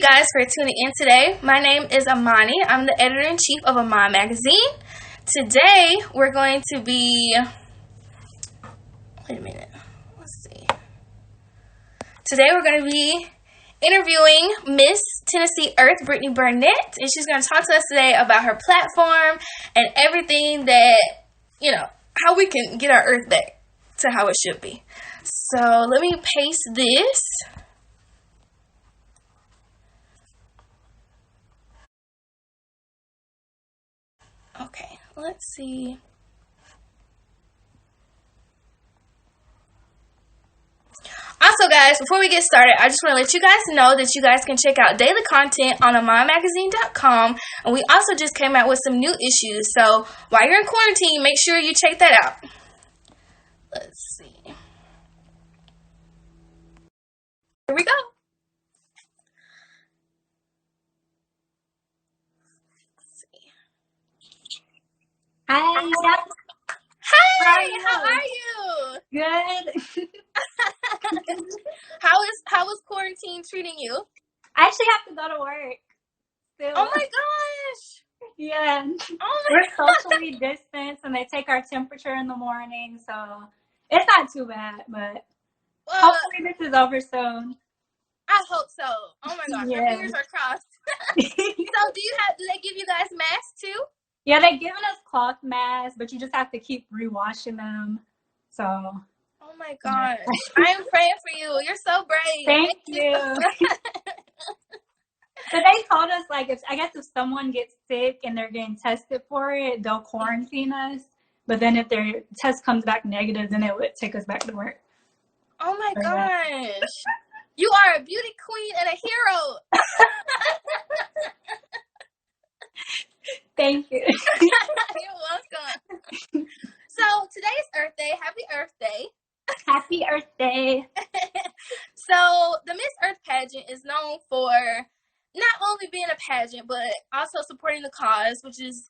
guys for tuning in today. My name is Amani. I'm the Editor-In-Chief of Aman Magazine. Today, we're going to be... Wait a minute. Let's see. Today, we're going to be interviewing Miss Tennessee Earth, Brittany Burnett. And she's going to talk to us today about her platform and everything that, how we can get our Earth back to how it should be. So, let me paste this. Okay, let's see. Also, guys, before we get started, I just want to let you guys know that you guys can check out daily content on amanmagazine.com. And we also just came out with some new issues. So, while you're in quarantine, make sure you check that out. Let's see. Here we go. Hi. Hi, how are you? Good. How is quarantine treating you? I actually have to go to work still. Oh my gosh. Yeah. Oh my We're socially distanced and they take our temperature in the morning, so it's not too bad, but hopefully this is over soon. I hope so. Oh my gosh, Yeah. my fingers are crossed. So do they give you guys masks too? Yeah, they're giving us cloth masks, but you just have to keep rewashing them. So. Oh my gosh. I am praying for you. You're so brave. Thank you. So they told us, if someone gets sick and they're getting tested for it, they'll quarantine us. But then if their test comes back negative, then it would take us back to work. Oh my gosh. You are a beauty queen and a hero. Thank you. You're welcome. So today's Earth Day. Happy Earth Day. Happy Earth Day. So the Miss Earth pageant is known for not only being a pageant, but also supporting the cause, which is,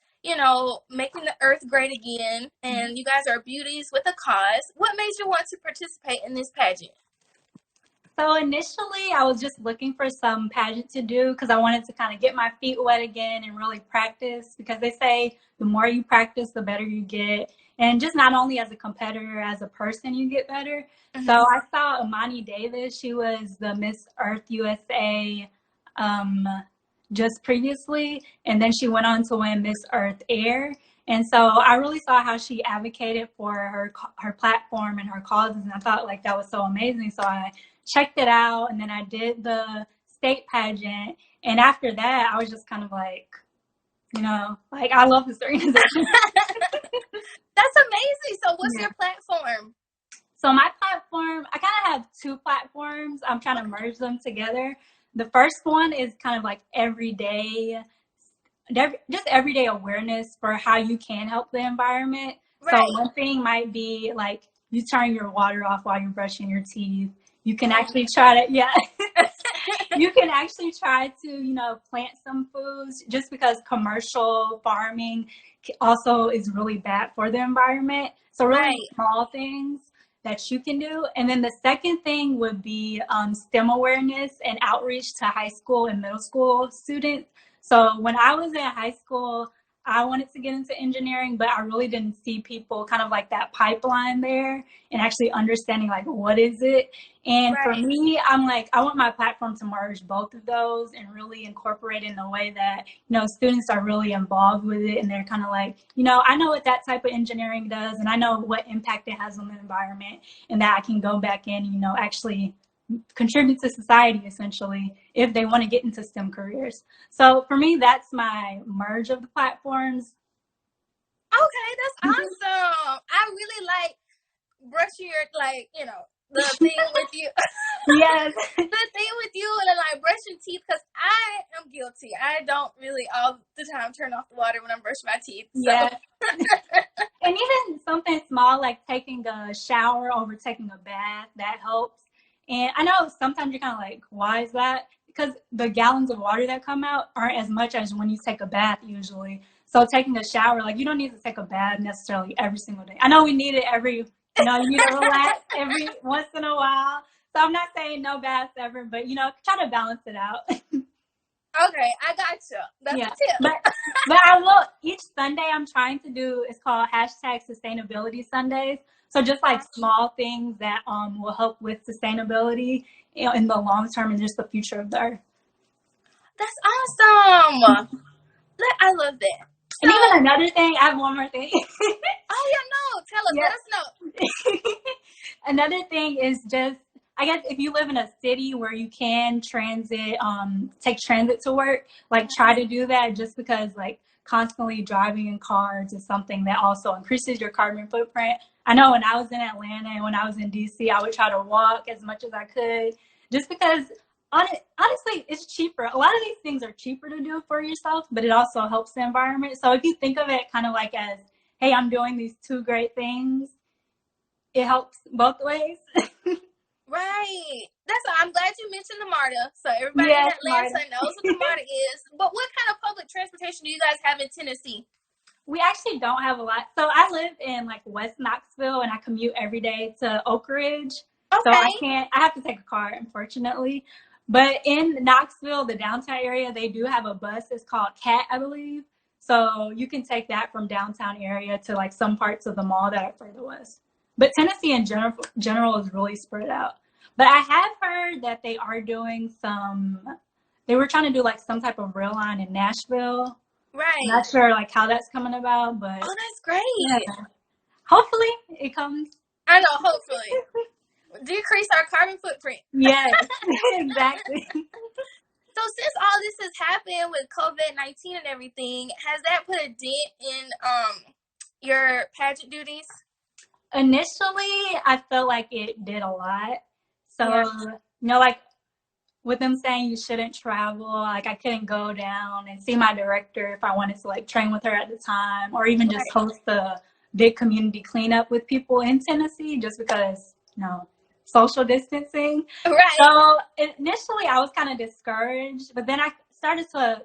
making the Earth great again. And you guys are beauties with a cause. What made you want to participate in this pageant? So initially, I was just looking for some pageant to do because I wanted to kind of get my feet wet again and really practice, because they say the more you practice, the better you get. And just not only as a competitor, as a person, you get better. Mm-hmm. So I saw Imani Davis. She was the Miss Earth USA just previously. And then she went on to win Miss Earth Air. And so I really saw how she advocated for her platform and her causes. And I thought that was so amazing. So I checked it out, and then I did the state pageant. And after that, I was just kind of I love this organization. That's amazing. So what's your platform? So my platform, I kind of have two platforms. I'm trying to merge them together. The first one is kind of everyday awareness for how you can help the environment. Right. So one thing might be you turn your water off while you're brushing your teeth. You can actually try to, you can actually try to, plant some foods, just because commercial farming also is really bad for the environment. So really small things that you can do. And then the second thing would be STEM awareness and outreach to high school and middle school students. So when I was in high school, I wanted to get into engineering, but I really didn't see people kind of that pipeline there and actually understanding what is it. And for me, I'm I want my platform to merge both of those and really incorporate in a way that, students are really involved with it. And they're kind of I know what that type of engineering does, and I know what impact it has on the environment, and that I can go back in, actually contribute to society, essentially, if they want to get into STEM careers. So for me, that's my merge of the platforms. Okay, that's awesome. I really like brushing your, the thing with you. Yes. The thing with you and brushing teeth, because I am guilty. I don't really all the time turn off the water when I'm brushing my teeth. So. Yeah. And even something small like taking a shower over taking a bath, that helps. And I know sometimes you're kind of why is that? Because the gallons of water that come out aren't as much as when you take a bath usually. So taking a shower, you don't need to take a bath necessarily every single day. I know we need it you need to relax every once in a while. So I'm not saying no baths ever, but, try to balance it out. Okay, I got you. That's Yeah, a tip. but I will each Sunday. I'm trying to do. It's called #Sustainability Sundays. So just like small things that will help with sustainability, in the long term and just the future of the earth. That's awesome. I love that. And So, even another thing, I have one more thing. oh yeah, no, tell us. Yeah. Let us know. Another thing is just, I guess if you live in a city where you can take transit to work, like try to do that, just because like constantly driving in cars is something that also increases your carbon footprint. I know when I was in Atlanta and when I was in DC, I would try to walk as much as I could, just because honestly, it's cheaper. A lot of these things are cheaper to do for yourself, but it also helps the environment. So if you think of it kind of like as, hey, I'm doing these two great things, it helps both ways. Right. I'm glad you mentioned the MARTA. So everybody in Yes, Marta. Atlanta knows what the MARTA is. But what kind of public transportation do you guys have in Tennessee? We actually don't have a lot. So I live in like West Knoxville and I commute every day to Oak Ridge. So Okay. I have to take a car, unfortunately. But in Knoxville, the downtown area, they do have a bus. It's called CAT, I believe. So you can take that from downtown area to like some parts of the mall that are further west. But Tennessee in general is really spread out. But I have heard that they were trying to do like some type of rail line in Nashville. Right. Not sure like how that's coming about, but Oh, that's great. yeah, hopefully it comes. I know, hopefully. Decrease our carbon footprint. Yes, exactly. So since all this has happened with COVID-19 and everything, has that put a dent in your pageant duties? Initially, I felt like it did a lot. So, Yeah. like with them saying you shouldn't travel, like I couldn't go down and see my director if I wanted to like train with her at the time, or even just host a big community cleanup with people in Tennessee, just because, social distancing. Right. So initially I was kind of discouraged, but then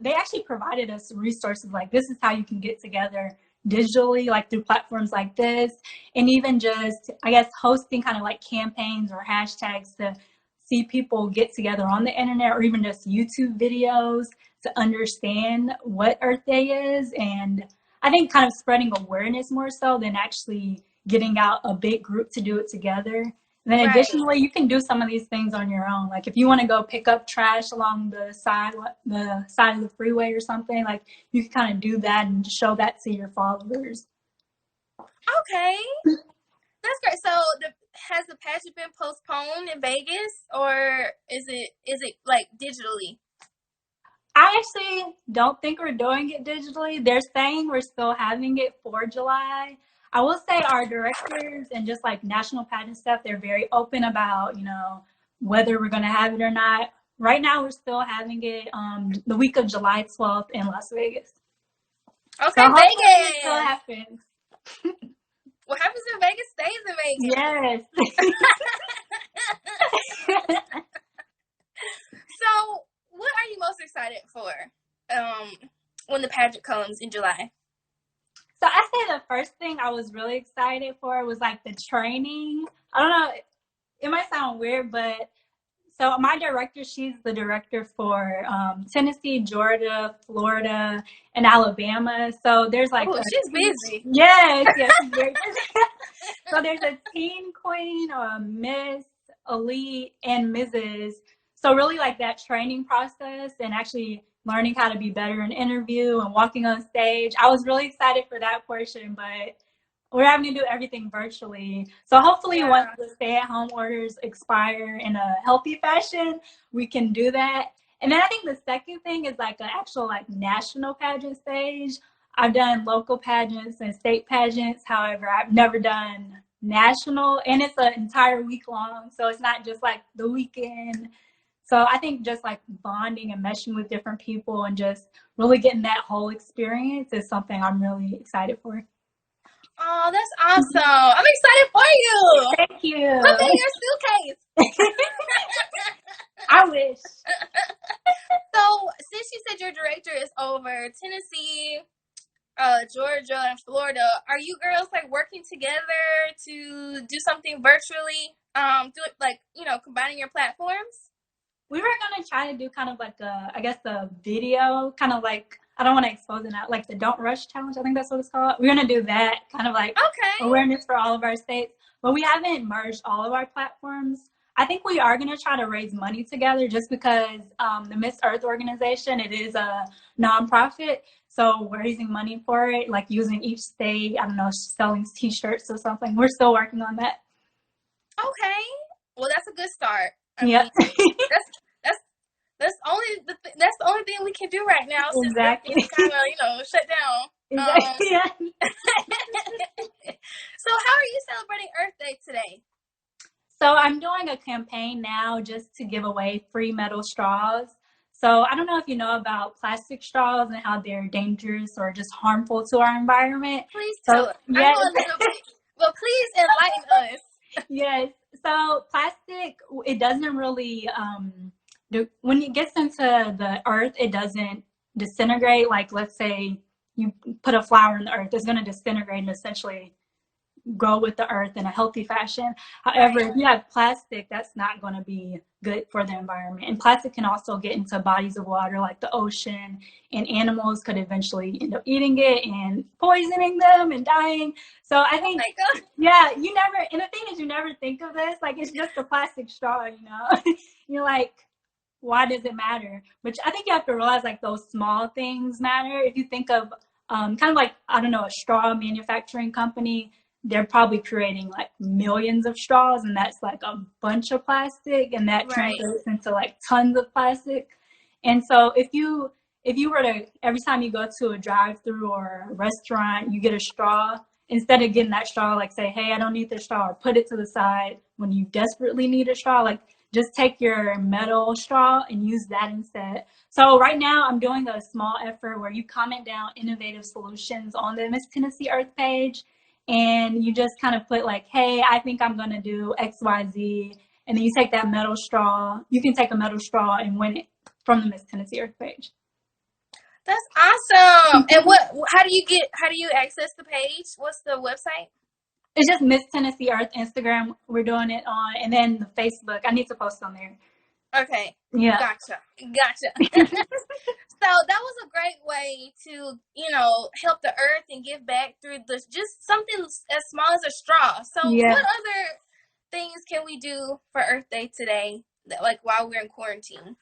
they actually provided us resources like, this is how you can get together digitally, like through platforms like this, and even just, I guess, hosting kind of like campaigns or hashtags to see people get together on the internet, or even just YouTube videos to understand what Earth Day is. And I think kind of spreading awareness more so than actually getting out a big group to do it together. And then additionally, you can do some of these things on your own. Like if you want to go pick up trash along the side of the freeway or something, like you can kind of do that and show that to your followers. Okay. That's great. So has the pageant been postponed in Vegas, or is it like digitally? I actually don't think we're doing it digitally. They're saying we're still having it for July. I will say our directors and just like national pageant stuff, they're very open about, whether we're going to have it or not. Right now, we're still having it the week of July 12th in Las Vegas. Okay, so hopefully Vegas. it still happens. What happens in Vegas stays in Vegas. Yes. So, what are you most excited for when the pageant comes in July? So I say the first thing I was really excited for was like the training. I don't know, it might sound weird, but so my director, she's the director for Tennessee, Georgia, Florida, and Alabama. So there's like she's busy. Yes, she's very busy. So there's a teen queen, a Miss, Elite, and Mrs. So really like that training process and actually learning how to be better in interview and walking on stage. I was really excited for that portion, but we're having to do everything virtually. So hopefully once the stay-at-home orders expire in a healthy fashion, we can do that. And then I think the second thing is like an actual like national pageant stage. I've done local pageants and state pageants. However, I've never done national, and it's an entire week long. So it's not just like the weekend. So I think just like bonding and meshing with different people and just really getting that whole experience is something I'm really excited for. Oh, that's awesome. I'm excited for you. Thank you. Put me in your suitcase. I wish. So, since you said your director is over Tennessee, Georgia, and Florida, are you girls like working together to do something virtually? Do it like, combining your platforms? We were going to try to do kind of like a video, kind of like, I don't want to expose it now, like the Don't Rush Challenge. I think that's what it's called. We're going to do that, kind of like awareness for all of our states. But we haven't merged all of our platforms. I think we are going to try to raise money together just because the Miss Earth organization, it is a nonprofit. So we're raising money for it, like using each state, I don't know, selling T-shirts or something. We're still working on that. Okay. Well, that's a good start. I Yeah. mean, that's the only thing we can do right now since Exactly. kind of shut down. Exactly. Yeah. So how are you celebrating Earth Day today? So I'm doing a campaign now just to give away free metal straws. So I don't know if you know about plastic straws and how they're dangerous or just harmful to our environment. Please tell us. Yes. I know a little bit, but please enlighten us. Yes. So plastic, it doesn't really, when it gets into the earth, it doesn't disintegrate. Like, let's say you put a flower in the earth, it's going to disintegrate and essentially grow with the earth in a healthy fashion. However, if you have plastic, that's not going to be good for the environment. And plastic can also get into bodies of water like the ocean, and animals could eventually end up eating it and poisoning them and dying. So I think, yeah, and the thing is, you never think of this, like it's just a plastic straw, You're like, why does it matter? Which I think you have to realize, like, those small things matter. If you think of kind of like, I don't know, a straw manufacturing company, they're probably creating like millions of straws, and that's like a bunch of plastic, and that translates into like tons of plastic. And so if you were to, every time you go to a drive-through or a restaurant, you get a straw, instead of getting that straw, like say, hey, I don't need this straw, or put it to the side when you desperately need a straw, like just take your metal straw and use that instead. So right now I'm doing a small effort where you comment down innovative solutions on the Miss Tennessee Earth page, and you just kind of put like, hey, I think I'm going to do XYZ. And then you take that metal straw. You can take a metal straw and win it from the Miss Tennessee Earth page. That's awesome. And how do you access the page? What's the website? It's just Miss Tennessee Earth Instagram. We're doing it on, and then the Facebook. I need to post on there. Okay. Yeah. Gotcha. So that was a great way to, help the earth and give back through just something as small as a straw. So what other things can we do for Earth Day today, like while we're in quarantine?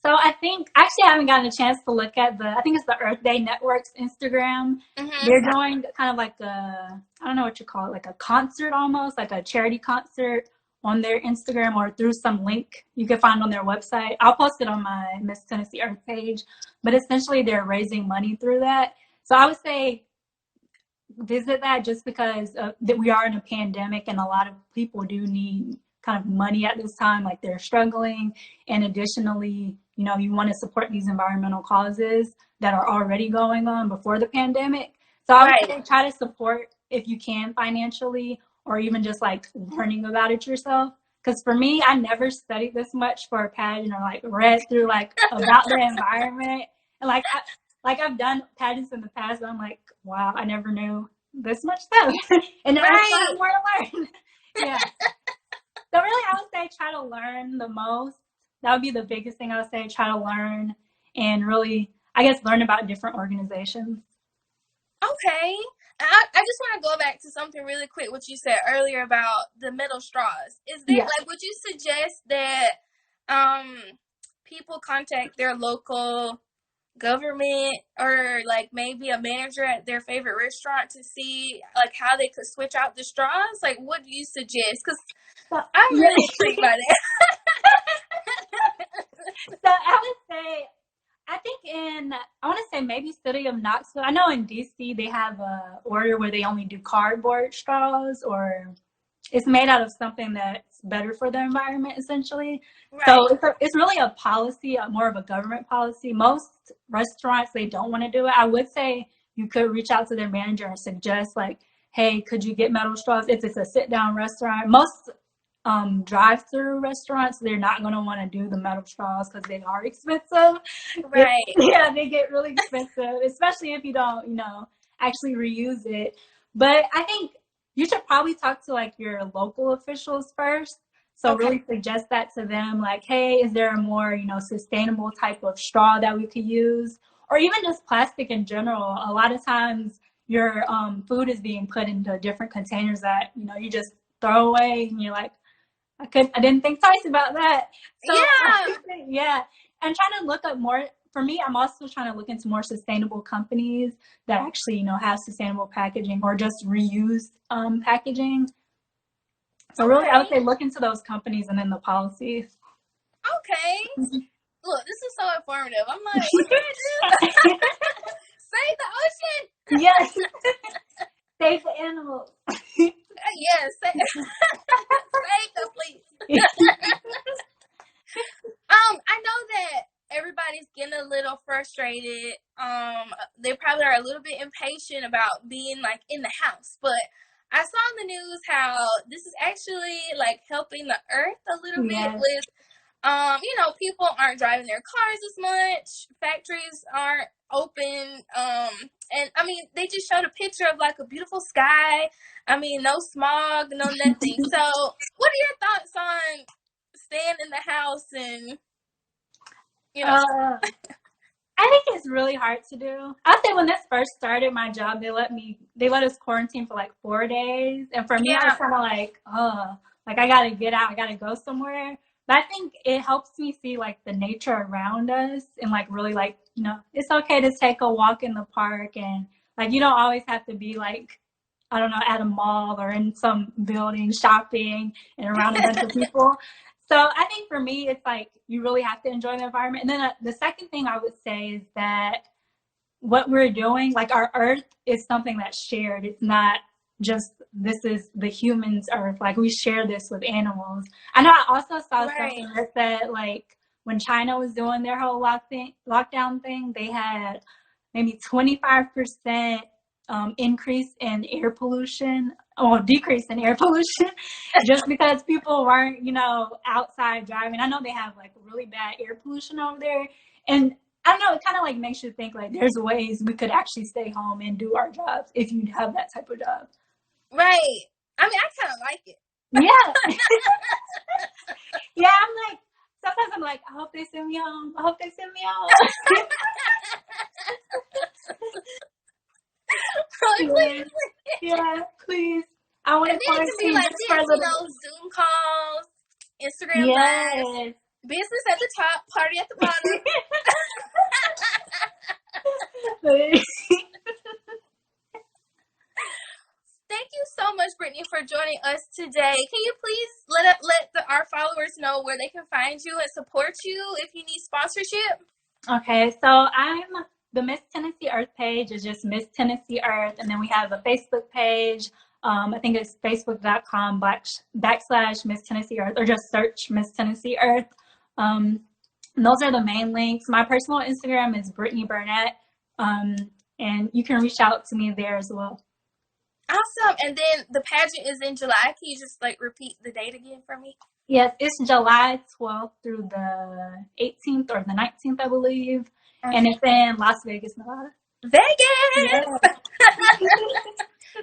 So I think, actually, I haven't gotten a chance to look at I think it's the Earth Day Network's Instagram. Mm-hmm. They're doing kind of like I don't know what you call it, like a concert almost, like a charity concert on their Instagram or through some link you can find on their website. I'll post it on my Miss Tennessee Earth page, but essentially they're raising money through that. So I would say visit that, just because that we are in a pandemic and a lot of people do need kind of money at this time, like they're struggling. And additionally, you want to support these environmental causes that are already going on before the pandemic. So I would say try to support if you can financially, or even just like learning about it yourself. Because for me, I never studied this much for a pageant, or like read through like about the environment. And like I've done pageants in the past, but I'm like, wow, I never knew this much stuff. And now I have more to learn. Yeah. So really, I would say try to learn the most. That would be the biggest thing I would say. Try to learn and really, I guess, learn about different organizations. Okay. I just want to go back to something really quick, what you said earlier about the metal straws. Is there, would you suggest that people contact their local government or like maybe a manager at their favorite restaurant to see like how they could switch out the straws? Like, what do you suggest? Because I'm really intrigued by that. So I would say, I think I want to say maybe city of Knoxville. I know in DC they have a order where they only do cardboard straws, or it's made out of something that's better for the environment, essentially. Right. So it's really a policy, more of a government policy. Most restaurants, they don't want to do it. I would say you could reach out to their manager and suggest like, hey, could you get metal straws if it's a sit-down restaurant? Most drive-through restaurants, they're not going to want to do the metal straws because they are expensive. Right. They get really expensive, especially if you don't, actually reuse it. But I think you should probably talk to like your local officials first. So really suggest that to them, like, hey, is there a more, sustainable type of straw that we could use? Or even just plastic in general. A lot of times your food is being put into different containers that, you just throw away, and you're like, I didn't think twice about that. So yeah. And trying to look up more. For me, I'm also trying to look into more sustainable companies that actually, have sustainable packaging or just reused packaging. So really, I would say look into those companies and then the policies. Okay. Look, this is so informative. I'm like, what do I do? Save the ocean. Yes. Save the animals. Yes. Save them, please. I know that everybody's getting a little frustrated. They probably are a little bit impatient about being like in the house, but I saw in the news how this is actually like helping the earth a little bit with, people aren't driving their cars as much. Factories aren't open. And I mean, they just showed a picture of like a beautiful sky. I mean, no smog, no nothing. So what are your thoughts on staying in the house and, I think it's really hard to do. I say when this first started my job, they let us quarantine for like 4 days. And for me, I was kind of like, I got to get out. I got to go somewhere. But I think it helps me see like the nature around us and like really like, it's okay to take a walk in the park and like, you don't always have to be like, I don't know, at a mall or in some building shopping and around a bunch of people. So I think for me, it's like you really have to enjoy the environment. And then the second thing I would say is that what we're doing, like our earth is something that's shared. It's not just this is the humans' earth. Like we share this with animals. I know I also saw something that said like when China was doing their whole lockdown thing, they had maybe 25% increase in air pollution or decrease in air pollution just because people weren't, outside driving. I know they have like really bad air pollution over there. And I don't know, it kind of like makes you think like there's ways we could actually stay home and do our jobs if you have that type of job. Right. I mean, I kind of like it. Yeah. Yeah, sometimes I'm like, I hope they send me home. I hope they send me home. Please. Yeah, please. I want to be like this, Zoom calls, Instagram lives, business at the top, party at the bottom. Thank you so much, Brittany, for joining us today. Can you please let our followers know where they can find you and support you if you need sponsorship? Okay, so the Miss Tennessee Earth page is just Miss Tennessee Earth, and then we have a Facebook page. I think it's facebook.com / Miss Tennessee Earth, or just search Miss Tennessee Earth. Those are the main links. My personal Instagram is Brittany Burnett, and you can reach out to me there as well. Awesome. And then the pageant is in July. Can you just repeat the date again for me? Yes, it's July 12th through the 18th or the 19th, I believe. And it's in Las Vegas, Nevada. Vegas! Yeah.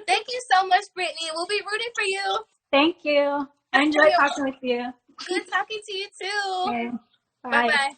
Thank you so much, Brittany. We'll be rooting for you. Thank you. I enjoyed talking with you. Good talking to you, too. Okay. Bye-bye.